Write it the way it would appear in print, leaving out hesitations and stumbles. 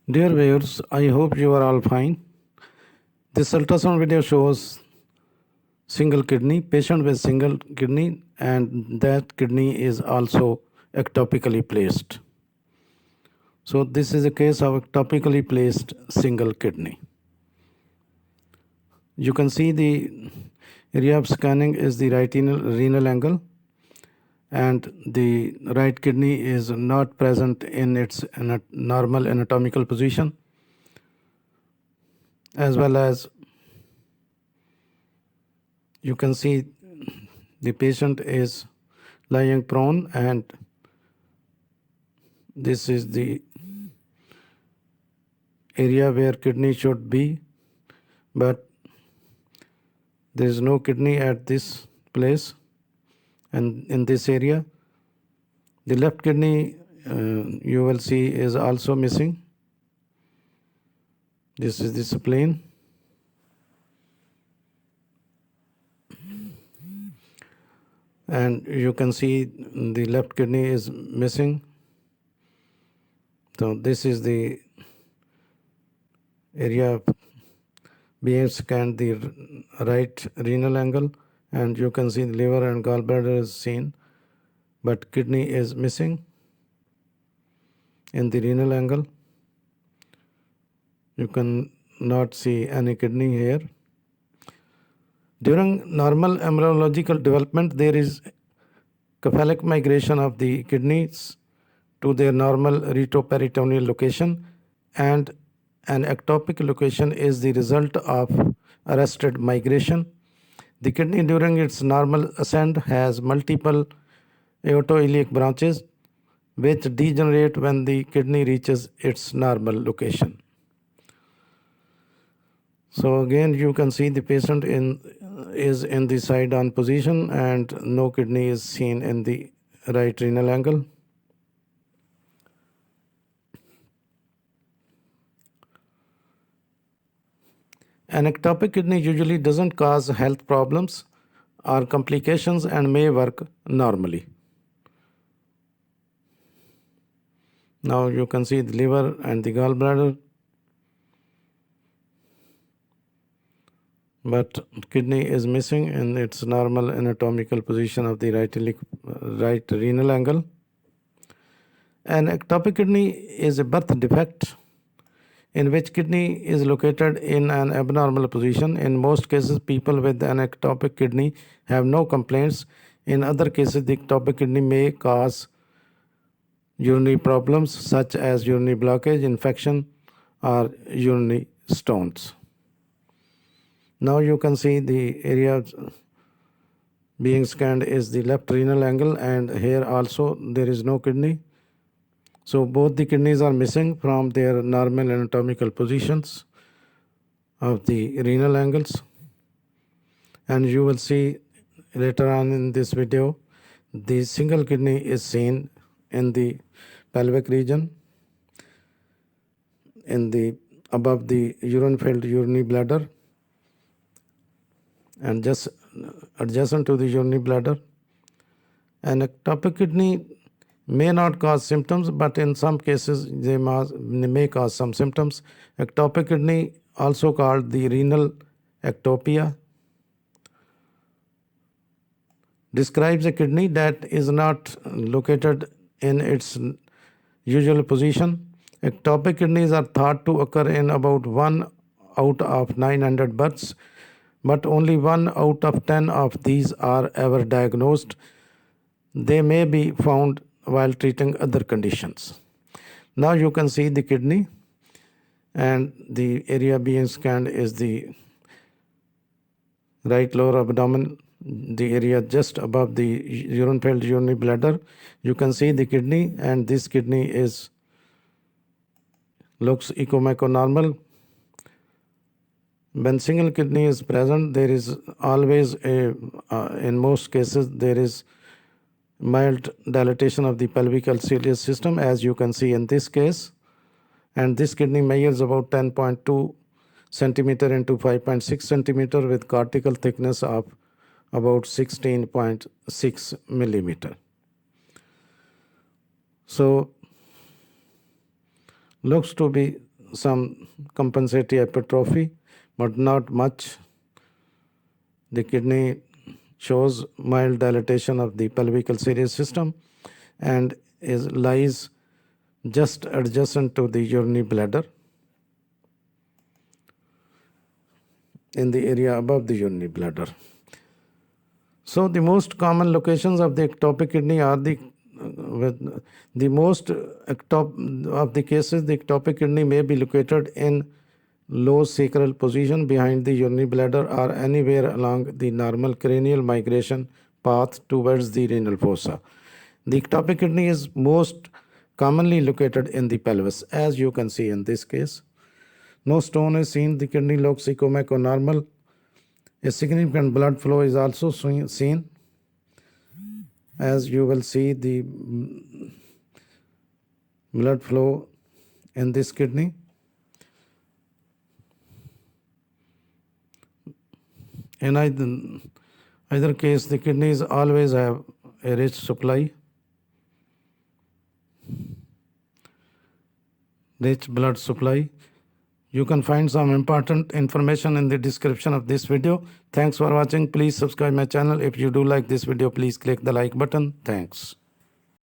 Dear viewers, I hope you are all fine. This ultrasound video shows single kidney, patient with single kidney, and that kidney is also ectopically placed. So this is a case of ectopically placed single kidney. You can see the area of scanning is the right renal angle, and the right kidney is not present in its normal anatomical position, as well as you can see the patient is lying prone, and this is the area where kidney should be, but there is no kidney at this place. And in this area, the left kidney you will see is also missing. This is the spleen. And you can see the left kidney is missing. So this is the area being scanned, the right renal angle, and you can see the liver and gallbladder is seen, but kidney is missing in the renal angle. You can not see any kidney here. During normal embryological development, there is cephalic migration of the kidneys to their normal retroperitoneal location, and an ectopic location is the result of arrested migration. The kidney during its normal ascent has multiple aortoiliac branches which degenerate when the kidney reaches its normal location. So again you can see the patient is in the side on position and no kidney is seen in the right renal angle. An ectopic kidney usually doesn't cause health problems or complications and may work normally. Now you can see the liver and the gallbladder, but kidney is missing in its normal anatomical position of the right renal angle. An ectopic kidney is a birth defect in which kidney is located in an abnormal position. In most cases, people with an ectopic kidney have no complaints. In other cases, the ectopic kidney may cause urinary problems such as urinary blockage, infection, or urinary stones. Now you can see the area being scanned is the left renal angle, and here also there is no kidney. So both the kidneys are missing from their normal anatomical positions of the renal angles. And you will see later on in this video, the single kidney is seen in the pelvic region, in the above the urine-filled urinary bladder, and just adjacent to the urinary bladder. An ectopic kidney may not cause symptoms, but in some cases they may cause some symptoms. Ectopic kidney, also called the renal ectopia, describes a kidney that is not located in its usual position. Ectopic kidneys are thought to occur in about 1 out of 900 births, but only 1 out of 10 of these are ever diagnosed. They may be found while treating other conditions. Now you can see the kidney, and the area being scanned is the right lower abdomen, the area just above the urine-filled urinary bladder. You can see the kidney, and this kidney looks echo-mecho-normal. When single kidney is present, there is always in most cases, there is mild dilatation of the pelvic calcareous system, as you can see in this case. And this kidney measures about 10.2 centimeter into 5.6 centimeter with cortical thickness of about 16.6 millimeter. So looks to be some compensatory hypertrophy, but not much. The kidney shows mild dilatation of the pelvic serous system and lies just adjacent to the urinary bladder in the area above the urinary bladder. So the most common locations of the ectopic kidney are the most of the cases, the ectopic kidney may be located in low sacral position behind the urinary bladder or anywhere along the normal cranial migration path towards the renal fossa. The ectopic kidney is most commonly located in the pelvis, as you can see in this case. No stone is seen. The kidney looks echomechonormal. A significant blood flow is also seen. As you will see the blood flow in this kidney. In either case, the kidneys always have a rich supply, rich blood supply. You can find some important information in the description of this video. Thanks for watching. Please subscribe my channel. If you do like this video, please click the like button. Thanks.